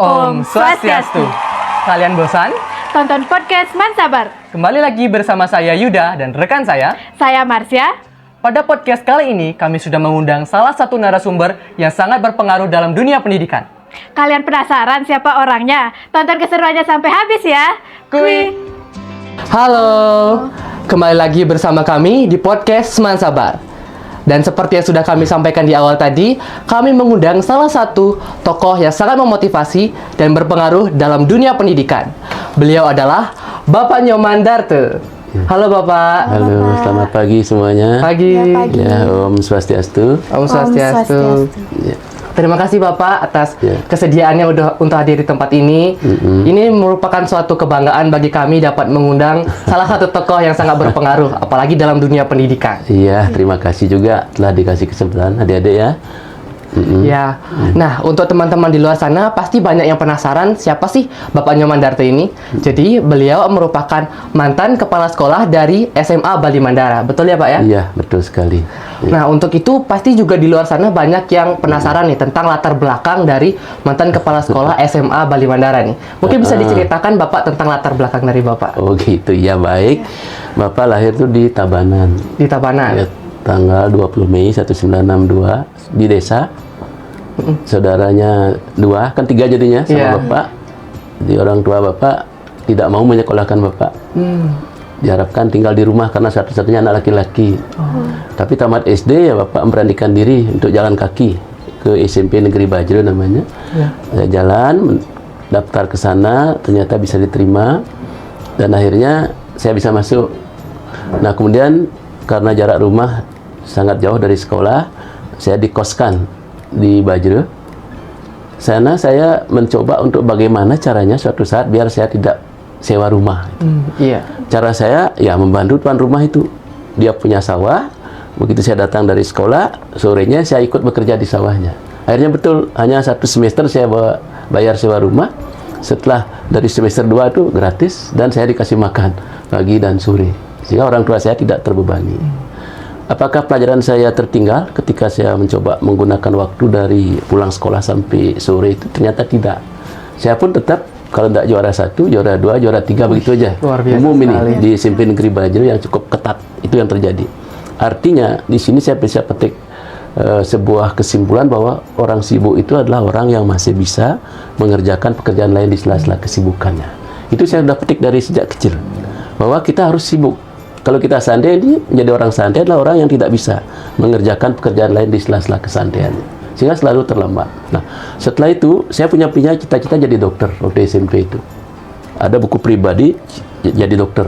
Om Swastiastu. Kalian bosan? Tonton podcast Mansabar. Kembali lagi bersama saya Yuda dan rekan saya Marsya. Pada podcast kali ini kami sudah mengundang salah satu narasumber yang sangat berpengaruh dalam dunia pendidikan. Kalian penasaran siapa orangnya? Tonton keseruannya sampai habis ya. Halo, kembali lagi bersama kami di podcast Mansabar. Dan seperti yang sudah kami sampaikan di awal tadi, kami mengundang salah satu tokoh yang sangat memotivasi dan berpengaruh dalam dunia pendidikan. Beliau adalah Bapak Nyoman Darte. Halo Bapak. Halo, selamat pagi semuanya. Pagi. Ya, pagi. Ya, Om Swastiastu. Om Swastiastu. Ya. Terima kasih Bapak atas Ya. kesediaannya untuk hadir di tempat ini. Ini merupakan suatu kebanggaan bagi kami dapat mengundang salah satu tokoh yang sangat berpengaruh, apalagi dalam dunia pendidikan. Iya, terima kasih juga telah dikasih kesempatan adik-adik ya. Ya. Nah, untuk teman-teman di luar sana pasti banyak yang penasaran siapa sih Bapak Nyoman Darte ini. Jadi, beliau merupakan mantan kepala sekolah dari SMA Bali Mandara. Betul ya, Pak ya? Iya, betul sekali. Nah, untuk itu pasti juga di luar sana banyak yang penasaran nih tentang latar belakang dari mantan kepala sekolah SMA Bali Mandara nih. Mungkin bisa diceritakan Bapak tentang latar belakang dari Bapak. Oh gitu, ya baik. Bapak lahir tuh di Tabanan. Di Tabanan. Ya, tanggal 20 Mei 1962 di desa. Saudaranya dua, kan tiga jadinya sama Iya. Bapak. Di orang tua Bapak tidak mau menyekolahkan Bapak. Diharapkan tinggal di rumah karena satu-satunya anak laki-laki. Tapi tamat SD ya Bapak memberanikan diri untuk jalan kaki ke SMP Negeri Bajro namanya. Saya jalan, daftar ke sana, ternyata bisa diterima dan akhirnya saya bisa masuk. Nah kemudian karena jarak rumah sangat jauh dari sekolah, saya dikoskan di Bajro. Sana saya mencoba untuk bagaimana caranya suatu saat biar saya tidak sewa rumah. Iya. Cara saya ya membantu tuan rumah itu. Dia punya sawah. Begitu saya datang dari sekolah, sorenya saya ikut bekerja di sawahnya. Akhirnya betul, hanya satu semester saya bayar sewa rumah. Setelah dari semester 2 itu gratis dan saya dikasih makan pagi dan sore. Sehingga orang tua saya tidak terbebani. Apakah pelajaran saya tertinggal ketika saya mencoba menggunakan waktu dari pulang sekolah sampai sore itu? Ternyata tidak. Saya pun tetap kalau tidak juara 1, juara 2, juara 3 begitu aja. Luar biasa Umum ini sekali. di SMP Negeri Bajro yang cukup ketat. Itu yang terjadi. Artinya di sini saya bisa petik sebuah kesimpulan bahwa orang sibuk itu adalah orang yang masih bisa mengerjakan pekerjaan lain di sela-sela kesibukannya. Itu saya sudah petik dari sejak kecil. Bahwa kita harus sibuk. Kalau kita santai, menjadi orang santai adalah orang yang tidak bisa mengerjakan pekerjaan lain di sela-sela kesantaiannya. Sehingga selalu terlambat. Nah, setelah itu, saya punya cita-cita jadi dokter waktu SMP itu. Ada buku pribadi, jadi dokter.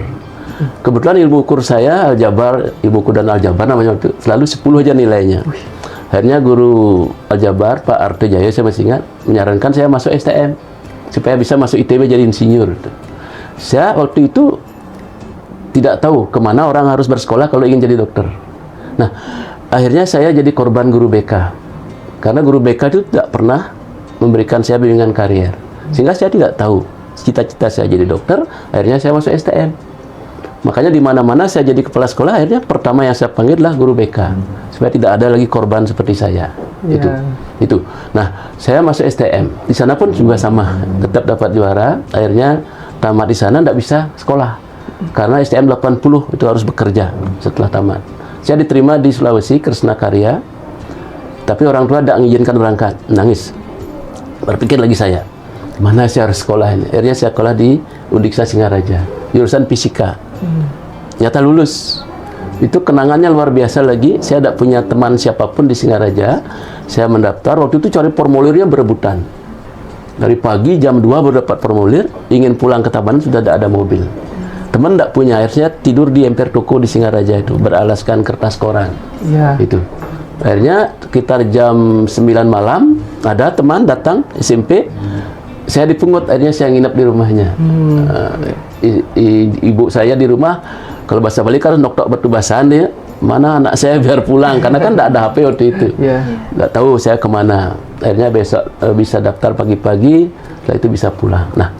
Kebetulan ilmu ukur saya, ilmu ukur dan aljabar namanya waktu itu, selalu 10 aja nilainya. Akhirnya guru aljabar, Pak Arte Jaya, saya masih ingat, menyarankan saya masuk STM. Supaya bisa masuk ITB jadi insinyur. Saya waktu itu tidak tahu kemana orang harus bersekolah kalau ingin jadi dokter. Nah, akhirnya saya jadi korban guru BK. Karena guru BK itu tidak pernah memberikan saya bimbingan karier. Sehingga saya tidak tahu cita-cita saya jadi dokter, akhirnya saya masuk STM. Makanya di mana-mana saya jadi kepala sekolah, akhirnya pertama yang saya panggil adalah guru BK. Supaya tidak ada lagi korban seperti saya. Itu. Nah, saya masuk STM. Di sana pun juga sama. Tetap dapat juara, akhirnya tamat di sana tidak bisa sekolah. Karena STM 80 itu harus bekerja setelah tamat. Saya diterima di Sulawesi, Kresna Karya. Tapi orang tua tidak mengizinkan berangkat, nangis. Berpikir lagi saya, mana saya harus sekolah ini? Akhirnya saya sekolah di Undiksa Singaraja, jurusan fisika. Nyata lulus. Itu kenangannya luar biasa lagi. Saya tidak punya teman siapapun di Singaraja. Saya mendaftar, waktu itu cari formulirnya berebutan. Dari pagi jam 2 baru dapat formulir, ingin pulang ke Tabanan sudah tidak ada mobil. Teman tidak punya, akhirnya tidur di emper toko di Singaraja itu, beralaskan kertas koran. Iya. Itu. Akhirnya sekitar jam 9 malam, ada teman datang SMP, saya dipungut, akhirnya saya nginep di rumahnya. Ibu saya di rumah, kalau bahasa Bali kan nok-nok batu basahan dia, mana anak saya biar pulang, karena kan tidak ada HP waktu itu. Nggak tahu saya kemana. Akhirnya besok bisa daftar pagi-pagi, setelah itu bisa pulang. Nah,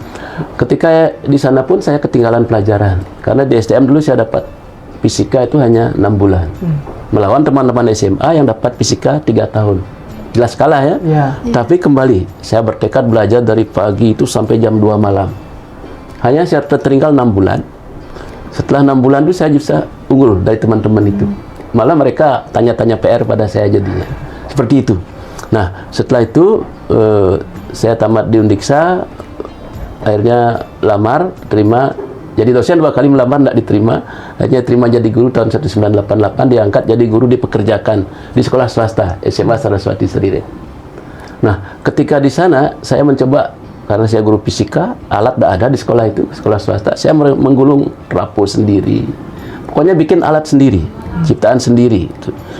ketika di sana pun saya ketinggalan pelajaran, karena di STM dulu saya dapat fisika itu hanya 6 bulan. Melawan teman-teman SMA yang dapat fisika 3 tahun. jelas kalah ya. Iya. Tapi kembali, saya bertekad belajar dari pagi itu sampai jam 2 malam. Hanya saya tertinggal 6 bulan. Setelah 6 bulan itu saya bisa unggul dari teman-teman itu. Malah mereka tanya-tanya PR pada saya jadinya. Seperti itu. Nah, setelah itu saya tamat di Undiksa, akhirnya lamar, terima. Jadi dosen 2 kali melamar, tidak diterima. Akhirnya terima jadi guru tahun 1988, diangkat jadi guru dipekerjakan di sekolah swasta, SMA Saraswati Seriret. Nah, ketika di sana, saya mencoba, karena saya guru fisika, alat tidak ada di sekolah itu, sekolah swasta. Saya menggulung rapo sendiri. Pokoknya bikin alat sendiri, ciptaan sendiri.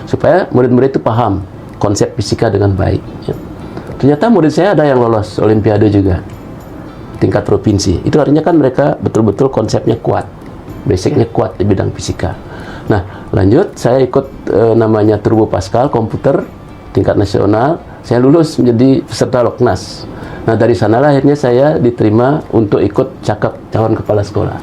Supaya murid-murid itu paham konsep fisika dengan baik. Ya. Ternyata murid saya ada yang lolos Olimpiade juga. Tingkat provinsi. Itu artinya kan mereka betul-betul konsepnya kuat, basicnya kuat di bidang fisika. Nah, lanjut saya ikut namanya Turbo Pascal komputer tingkat nasional. Saya lulus menjadi peserta Loknas. Nah, dari sanalah akhirnya saya diterima untuk ikut cakep calon kepala sekolah.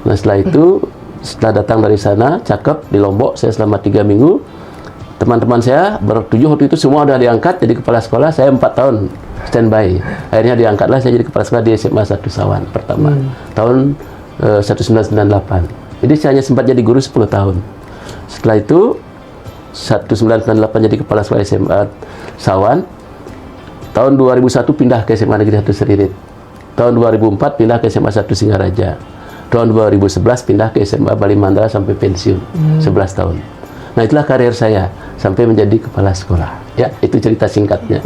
Nah, setelah itu, setelah datang dari sana, cakep di Lombok, saya selama 3 minggu. Teman-teman saya bertujuh waktu itu semua udah diangkat jadi kepala sekolah. Saya 4 tahun standby. Akhirnya diangkatlah saya jadi kepala sekolah di SMA 1 Sawan pertama tahun 1998. Jadi saya hanya sempat jadi guru 10 tahun. Setelah itu 1998 jadi kepala sekolah SMA Sawan. Tahun 2001 pindah ke SMA Negeri 1 Seririt. Tahun 2004 pindah ke SMA 1 Singaraja. Tahun 2011 pindah ke SMA Bali Mandala sampai pensiun 11 tahun. Nah, itulah karir saya sampai menjadi kepala sekolah. Ya, itu cerita singkatnya.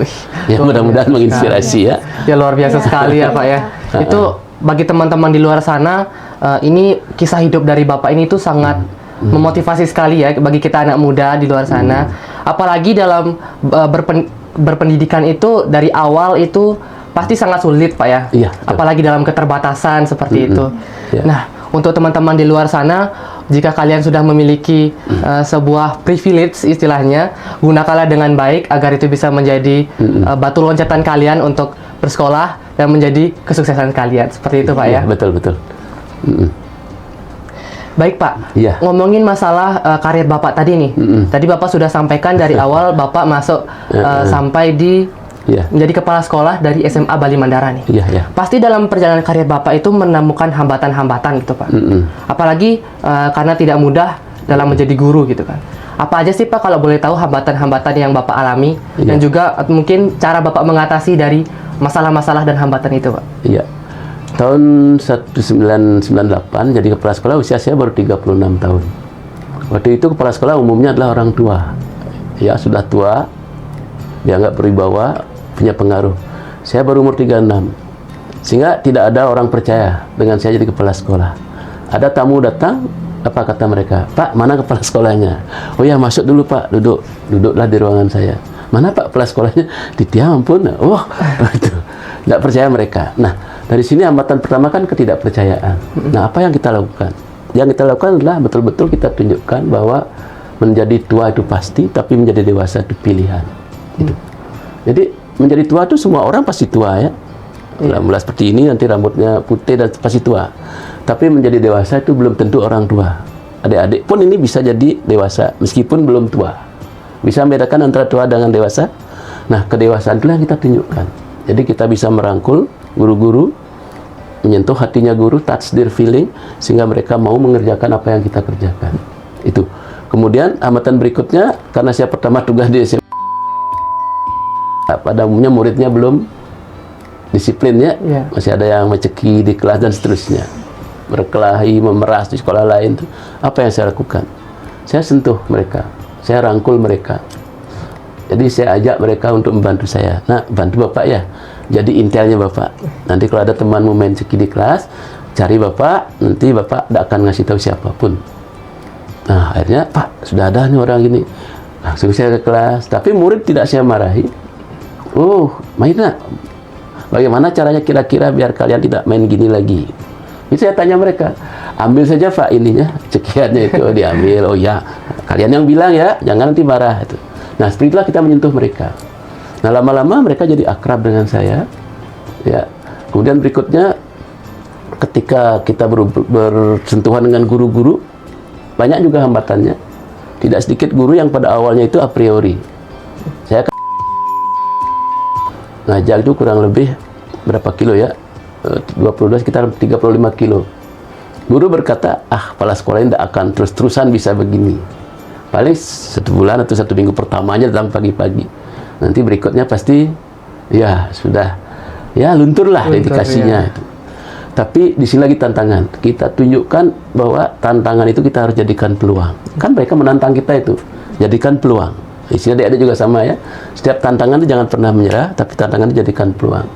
Ya, mudah-mudahan menginspirasi ya. Ya, luar biasa sekali ya Pak ya. Itu bagi teman-teman di luar sana, ini kisah hidup dari Bapak ini tuh sangat memotivasi sekali ya bagi kita anak muda di luar sana. Apalagi dalam berpendidikan itu dari awal itu pasti sangat sulit Pak ya. Iya. Apalagi dalam keterbatasan seperti itu. Ya. Nah, untuk teman-teman di luar sana, jika kalian sudah memiliki sebuah privilege istilahnya, gunakanlah dengan baik agar itu bisa menjadi batu loncatan kalian untuk bersekolah dan menjadi kesuksesan kalian. Seperti itu Pak ya. Betul. Baik Pak, Iya. ngomongin masalah karir Bapak tadi nih. Tadi Bapak sudah sampaikan dari awal Bapak masuk sampai di menjadi kepala sekolah dari SMA Bali Mandara nih. Iya. Pasti dalam perjalanan karir Bapak itu menemukan hambatan-hambatan gitu Pak. Apalagi karena tidak mudah dalam menjadi guru gitu kan. Apa aja sih Pak kalau boleh tahu hambatan-hambatan yang Bapak alami dan juga mungkin cara Bapak mengatasi dari masalah-masalah dan hambatan itu Pak? Iya. Tahun 1998 jadi kepala sekolah, usia saya baru 36 tahun. Waktu itu kepala sekolah umumnya adalah orang tua. Ya, sudah tua, dianggap berwibawa, punya pengaruh. Saya baru umur 36. Sehingga tidak ada orang percaya dengan saya jadi kepala sekolah. Ada tamu datang, apa kata mereka? Pak, mana kepala sekolahnya? Oh ya, masuk dulu Pak, duduklah di ruangan saya. Mana Pak kepala sekolahnya? Ditia, ampun. Oh, itu. Tidak percaya mereka. Nah, dari sini hambatan pertama kan ketidakpercayaan. Nah, apa yang kita lakukan? Yang kita lakukan adalah betul-betul kita tunjukkan bahwa menjadi tua itu pasti, tapi menjadi dewasa itu pilihan. Gitu. Jadi menjadi tua itu semua orang pasti tua ya. Mulai seperti ini nanti rambutnya putih dan pasti tua. Tapi menjadi dewasa itu belum tentu orang tua. Adik-adik pun ini bisa jadi dewasa meskipun belum tua. Bisa membedakan antara tua dengan dewasa. Nah, kedewasaan itulah yang kita tunjukkan. Jadi kita bisa merangkul guru-guru, menyentuh hatinya guru, touch their feeling, sehingga mereka mau mengerjakan apa yang kita kerjakan. Itu. Kemudian hambatan berikutnya, karena saya pertama tugas di SMA, pada umumnya muridnya belum disiplin ya, masih ada yang menceki di kelas dan seterusnya, berkelahi, memeras di sekolah lain. Tuh. Apa yang saya lakukan? Saya sentuh mereka, saya rangkul mereka. Jadi saya ajak mereka untuk membantu saya. Nah, bantu Bapak ya. Jadi intelnya Bapak. Nanti kalau ada temanmu main ceki di kelas, cari Bapak, nanti Bapak tidak akan ngasih tahu siapapun. Nah, akhirnya, Pak, sudah ada nih orang ini. Langsung saya ke kelas. Tapi murid tidak saya marahi. Oh, mainlah. Bagaimana caranya kira-kira biar kalian tidak main gini lagi? Itu saya tanya mereka. Ambil saja Pak ininya, cekiannya itu diambil. Oh ya, kalian yang bilang ya, jangan nanti marah. Itu. Nah, seperti itulah kita menyentuh mereka. Nah, lama-lama mereka jadi akrab dengan saya. Ya. Kemudian berikutnya, ketika kita bersentuhan dengan guru-guru, banyak juga hambatannya. Tidak sedikit guru yang pada awalnya itu a priori. Saya ngajar itu kurang lebih berapa kilo ya? 22 sekitar 35 kilo. Guru berkata, kepala sekolah ini tidak akan terus-terusan bisa begini. Paling 1 bulan atau 1 minggu pertamanya datang pagi-pagi. Nanti berikutnya pasti, ya sudah, ya lunturlah dedikasinya. Ya. Itu. Tapi di sini lagi tantangan. Kita tunjukkan bahwa tantangan itu kita harus jadikan peluang. Kan mereka menantang kita itu, jadikan peluang. Di sini adik-adik juga sama ya. Setiap tantangan itu jangan pernah menyerah, tapi tantangan itu jadikan peluang.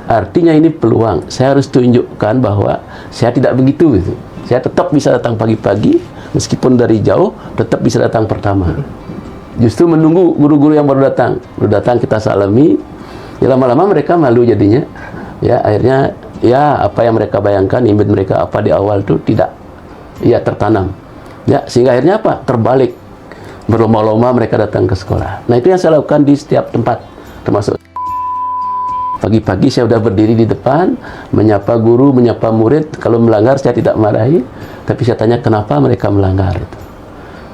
Artinya ini peluang. Saya harus tunjukkan bahwa saya tidak begitu gitu. Saya tetap bisa datang pagi-pagi, meskipun dari jauh, tetap bisa datang pertama. Justru menunggu guru-guru yang baru datang. Baru datang kita salami. Ya lama-lama mereka malu jadinya. Ya akhirnya ya apa yang mereka bayangkan, image mereka apa di awal itu tidak ya tertanam. Ya sehingga akhirnya apa? Terbalik. Berlomba-lomba mereka datang ke sekolah. Nah itu yang saya lakukan di setiap tempat, termasuk pagi-pagi saya sudah berdiri di depan, menyapa guru, menyapa murid. Kalau melanggar saya tidak marahi, tapi saya tanya kenapa mereka melanggar.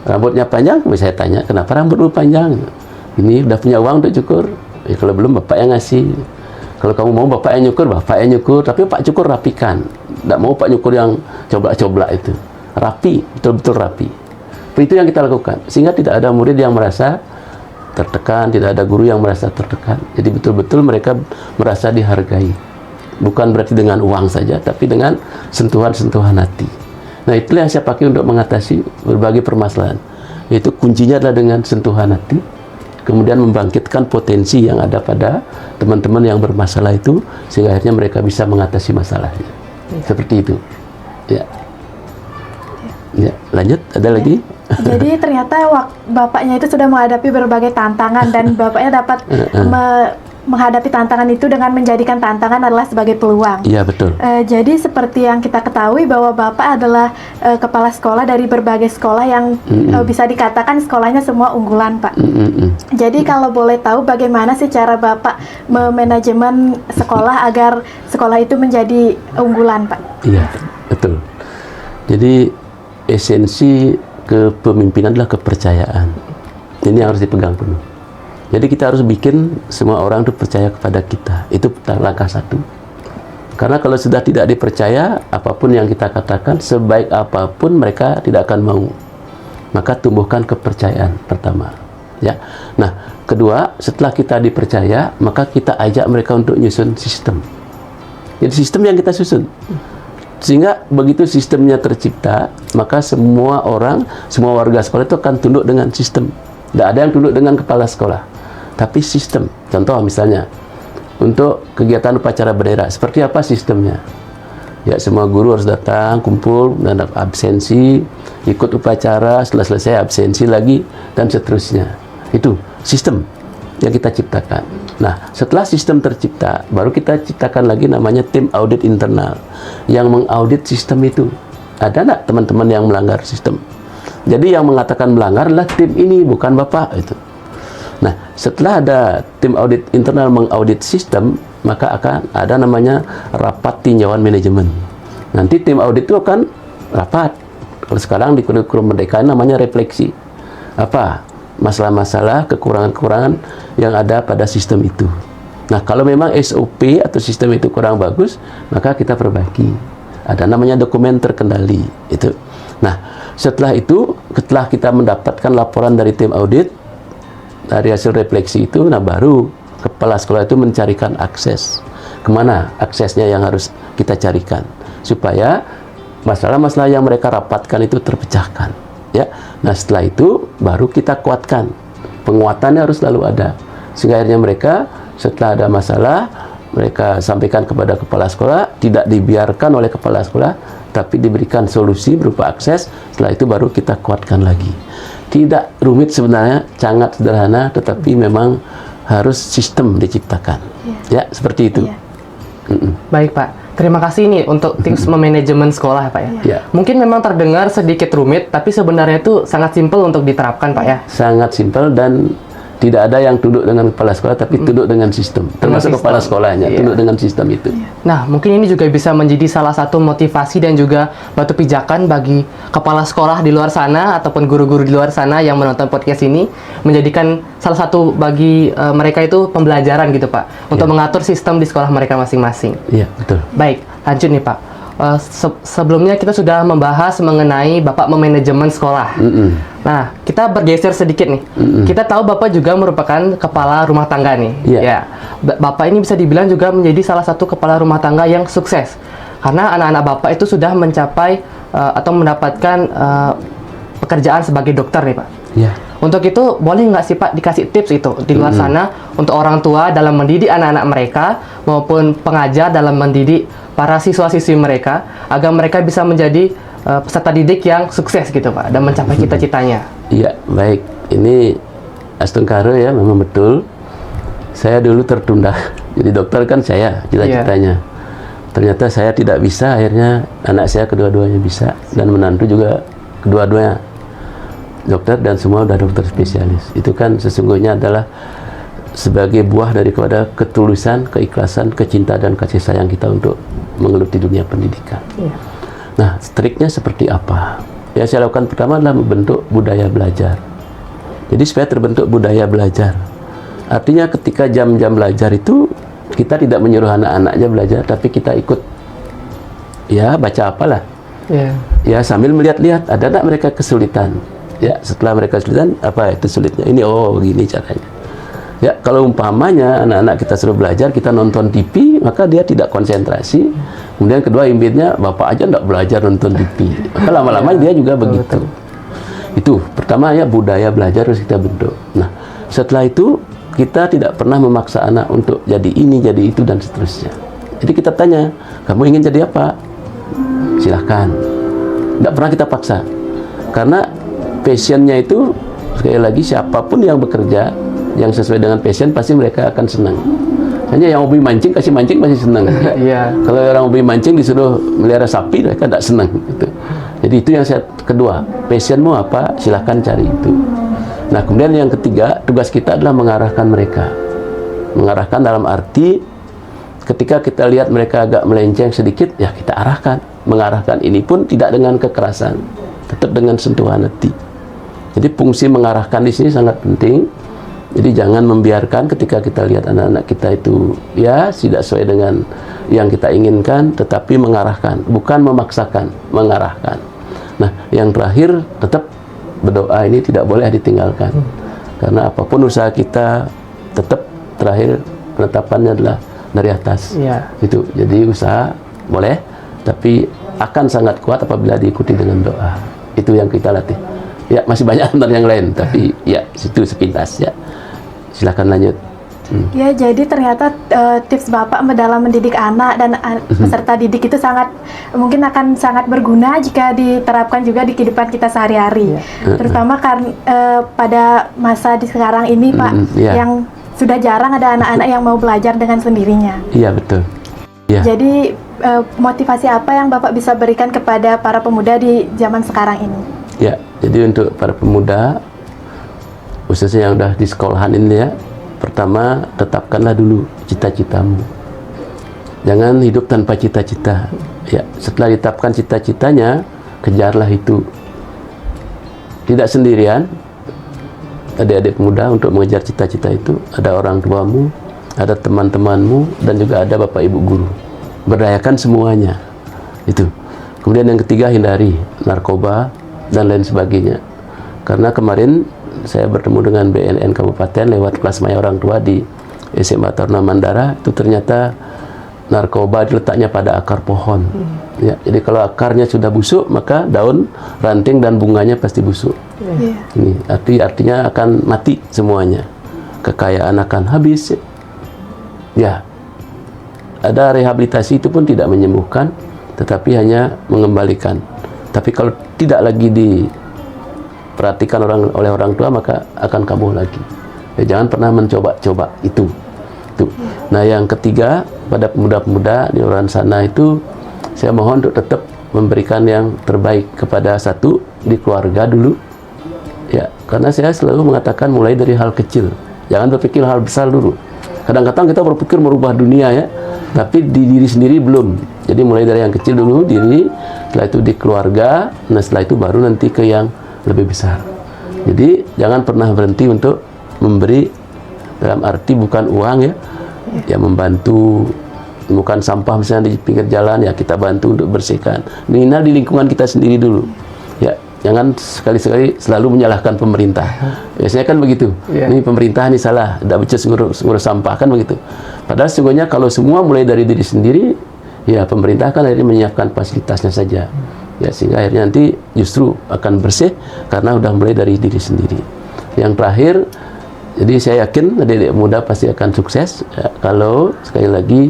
Rambutnya panjang, saya tanya kenapa rambutmu panjang. Ini udah punya uang untuk cukur? Ya, kalau belum bapak yang ngasih. Kalau kamu mau bapak yang nyukur, bapak yang nyukur. Tapi pak cukur rapikan. Tidak mau pak nyukur yang coblak-coblak itu. Rapi, betul-betul rapi. Itu yang kita lakukan, sehingga tidak ada murid yang merasa tertekan, tidak ada guru yang merasa tertekan. Jadi betul-betul mereka merasa dihargai. Bukan berarti dengan uang saja, tapi dengan sentuhan-sentuhan hati. Nah itulah yang saya pakai untuk mengatasi berbagai permasalahan. Yaitu kuncinya adalah dengan sentuhan hati, kemudian membangkitkan potensi yang ada pada teman-teman yang bermasalah itu, sehingga akhirnya mereka bisa mengatasi masalahnya. Seperti itu. Ya. Ya, lanjut, ada lagi? Jadi ternyata bapaknya itu sudah menghadapi berbagai tantangan dan bapaknya dapat menghadapi tantangan itu dengan menjadikan tantangan adalah sebagai peluang. Iya, betul. Jadi seperti yang kita ketahui bahwa bapak adalah kepala sekolah dari berbagai sekolah yang bisa dikatakan sekolahnya semua unggulan, Pak. Jadi kalau boleh tahu bagaimana sih cara bapak memanajemen sekolah agar sekolah itu menjadi unggulan, Pak? Iya, betul. Jadi esensi kepemimpinan adalah kepercayaan. Ini yang harus dipegang penuh. Jadi kita harus bikin semua orang itu percaya kepada kita. Itu langkah 1. Karena kalau sudah tidak dipercaya, apapun yang kita katakan, sebaik apapun mereka tidak akan mau. Maka tumbuhkan kepercayaan pertama. Ya. Nah, kedua, setelah kita dipercaya, maka kita ajak mereka untuk nyusun sistem. Jadi sistem yang kita susun. Sehingga begitu sistemnya tercipta, maka semua orang, semua warga sekolah itu akan tunduk dengan sistem. Tidak ada yang tunduk dengan kepala sekolah, tapi sistem. Contoh misalnya, untuk kegiatan upacara bendera, seperti apa sistemnya? Ya, semua guru harus datang, kumpul, dan absensi, ikut upacara, setelah selesai absensi lagi, dan seterusnya. Itu sistem yang kita ciptakan. Nah, setelah sistem tercipta, baru kita ciptakan lagi namanya tim audit internal yang mengaudit sistem itu. Ada nggak teman-teman yang melanggar sistem? Jadi yang mengatakan melanggar adalah tim ini, bukan bapak itu. Nah, setelah ada tim audit internal mengaudit sistem, maka akan ada namanya rapat tinjauan manajemen. Nanti tim audit itu akan rapat. Kalau sekarang di kurikulum Merdeka namanya refleksi. Apa? Masalah-masalah, kekurangan-kekurangan yang ada pada sistem itu. Nah, kalau memang SOP atau sistem itu kurang bagus, maka kita perbaiki. Ada namanya dokumen terkendali. Itu. Nah, setelah itu, setelah kita mendapatkan laporan dari tim audit, dari hasil refleksi itu, nah baru kepala sekolah itu mencarikan akses. Kemana aksesnya yang harus kita carikan? Supaya masalah-masalah yang mereka rapatkan itu terpecahkan. Ya, nah setelah itu baru kita kuatkan. Penguatannya harus selalu ada. Sehingga akhirnya mereka setelah ada masalah, mereka sampaikan kepada kepala sekolah, tidak dibiarkan oleh kepala sekolah, tapi diberikan solusi berupa akses. Setelah itu baru kita kuatkan lagi. Tidak rumit sebenarnya, sangat sederhana, tetapi memang harus sistem diciptakan. Ya, seperti itu. Baik, Pak. Terima kasih nih untuk tips memanajemen sekolah, Pak ya. Ya. Mungkin memang terdengar sedikit rumit, tapi sebenarnya itu sangat simpel untuk diterapkan, Pak ya. Sangat simpel dan Tidak ada yang tunduk dengan kepala sekolah, tapi tunduk dengan sistem. Termasuk sistem. kepala sekolahnya, Iya. tunduk dengan sistem itu. Nah, mungkin ini juga bisa menjadi salah satu motivasi dan juga batu pijakan bagi kepala sekolah di luar sana ataupun guru-guru di luar sana yang menonton podcast ini, menjadikan salah satu bagi mereka itu pembelajaran gitu Pak, untuk mengatur sistem di sekolah mereka masing-masing. Iya, betul. Baik, lanjut nih Pak. Sebelumnya kita sudah membahas mengenai Bapak memanajemen sekolah. Nah, kita bergeser sedikit nih. Kita tahu Bapak juga merupakan kepala rumah tangga nih. Iya. Ya, Bapak ini bisa dibilang juga menjadi salah satu kepala rumah tangga yang sukses. Karena anak-anak Bapak itu sudah mencapai atau mendapatkan pekerjaan sebagai dokter nih Pak. Iya. Untuk itu, boleh nggak sih Pak dikasih tips itu di luar sana untuk orang tua dalam mendidik anak-anak mereka maupun pengajar dalam mendidik para siswa-siswi mereka agar mereka bisa menjadi peserta didik yang sukses gitu Pak dan mencapai cita-citanya. Iya, baik. Ini Astungkaro ya, memang betul. Saya dulu tertunda. Jadi dokter kan saya cita-citanya. Ternyata saya tidak bisa, akhirnya anak saya kedua-duanya bisa. Dan menantu juga kedua-duanya dokter dan semua udah dokter spesialis. Itu kan sesungguhnya adalah sebagai buah daripada ketulusan, keikhlasan, kecintaan dan kasih sayang kita untuk menggeluti dunia pendidikan. Nah, triknya seperti apa? Ya, saya lakukan pertama adalah membentuk budaya belajar. Jadi supaya terbentuk budaya belajar. Artinya ketika jam-jam belajar itu kita tidak menyuruh anak-anaknya belajar, tapi kita ikut ya baca apalah. Ya sambil melihat-lihat ada tak mereka kesulitan. Ya, setelah mereka kesulitan, apa itu sulitnya? Ini begini caranya. Ya, kalau umpamanya anak-anak kita suruh belajar, kita nonton TV, maka dia tidak konsentrasi. Kemudian kedua imbitnya, bapak aja enggak belajar nonton TV. Maka lama-lama dia juga begitu. Itu pertama ya, budaya belajar harus kita bentuk. Nah, setelah itu kita tidak pernah memaksa anak untuk jadi ini, jadi itu dan seterusnya. Jadi kita tanya, kamu ingin jadi apa? Silahkan. Tidak pernah kita paksa. Karena passionnya itu, sekali lagi siapapun yang bekerja yang sesuai dengan passion pasti mereka akan senang. Hanya yang hobi mancing, kasih mancing pasti senang. Kalau orang hobi mancing disuruh melihara sapi, mereka tidak senang gitu. Jadi itu yang saya kedua, passionmu apa, silahkan cari itu. Nah, kemudian yang ketiga, tugas kita adalah mengarahkan mereka. Mengarahkan dalam arti ketika kita lihat mereka agak melenceng sedikit, ya kita arahkan. Mengarahkan ini pun tidak dengan kekerasan, tetap dengan sentuhan hati. Jadi fungsi mengarahkan di sini sangat penting. Jadi jangan membiarkan ketika kita lihat anak-anak kita itu ya tidak sesuai dengan yang kita inginkan, tetapi mengarahkan, bukan memaksakan, mengarahkan. Nah, yang terakhir tetap berdoa, ini tidak boleh ditinggalkan. Karena apapun usaha kita tetap terakhir penetapannya adalah dari atas. Itu. Jadi usaha boleh, tapi akan sangat kuat apabila diikuti dengan doa. Itu yang kita latih. Ya, masih banyak tentang yang lain, tapi ya situ sepintas ya. Silakan lanjut. Ya, jadi ternyata tips Bapak dalam mendidik anak dan peserta didik itu mungkin akan sangat berguna jika diterapkan juga di kehidupan kita sehari-hari. Terutama karena pada masa di sekarang ini, Pak, yang sudah jarang ada anak-anak yang mau belajar dengan sendirinya. Iya, betul. Ya. Jadi motivasi apa yang Bapak bisa berikan kepada para pemuda di zaman sekarang ini? Ya, jadi untuk para pemuda, khususnya yang udah di sekolahan ini ya, pertama tetapkanlah dulu cita-citamu. Jangan hidup tanpa cita-cita. Ya, setelah ditetapkan cita-citanya, kejarlah itu. Tidak sendirian, adik-adik pemuda untuk mengejar cita-cita itu, ada orang tuamu, ada teman-temanmu, dan juga ada bapak ibu guru. Berdayakan semuanya. Itu. Kemudian yang ketiga, hindari narkoba dan lain sebagainya. Karena kemarin saya bertemu dengan BNN Kabupaten lewat kelas maya orang tua di SMA Taruna Mandara, itu ternyata narkoba letaknya pada akar pohon. Ya, jadi kalau akarnya sudah busuk, maka daun, ranting dan bunganya pasti busuk. Ini artinya akan mati semuanya. Kekayaan akan habis. Ya. Ada rehabilitasi itu pun tidak menyembuhkan, tetapi hanya mengembalikan. Tapi kalau tidak lagi diperhatikan oleh orang tua, maka akan kambuh lagi. Ya, jangan pernah mencoba-coba itu. Nah, yang ketiga, pada pemuda-pemuda di luar sana itu, saya mohon untuk tetap memberikan yang terbaik kepada satu di keluarga dulu. Ya, karena saya selalu mengatakan mulai dari hal kecil. Jangan berpikir hal besar dulu. Kadang-kadang kita berpikir merubah dunia ya, tapi di diri sendiri belum. Jadi mulai dari yang kecil dulu, diri, setelah itu di keluarga, nah setelah itu baru nanti ke yang lebih besar. Jadi jangan pernah berhenti untuk memberi, dalam arti bukan uang ya, ya membantu, temukan sampah misalnya di pinggir jalan, ya kita bantu untuk bersihkan. Minimal di lingkungan kita sendiri dulu. Ya, jangan sekali-sekali selalu menyalahkan pemerintah. Biasanya kan begitu. Ini pemerintah ini salah, tidak becus ngurus sampah kan begitu. Padahal sesungguhnya kalau semua mulai dari diri sendiri, ya pemerintah kan akhirnya menyiapkan fasilitasnya saja. Ya sehingga akhirnya nanti justru akan bersih karena udah mulai dari diri sendiri. Yang terakhir, jadi saya yakin adik-adik muda pasti akan sukses ya, kalau sekali lagi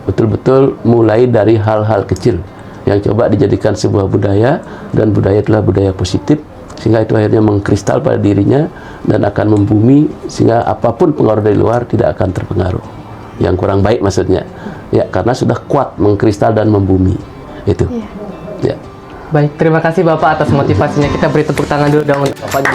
betul-betul mulai dari hal-hal kecil yang coba dijadikan sebuah budaya, dan budaya itulah budaya positif sehingga itu akhirnya mengkristal pada dirinya dan akan membumi sehingga apapun pengaruh dari luar tidak akan terpengaruh. Yang kurang baik maksudnya. Ya, karena sudah kuat mengkristal dan membumi. Itu. Ya. Baik, terima kasih Bapak atas motivasinya. Kita beri tepuk tangan dulu dong untuk Bapak.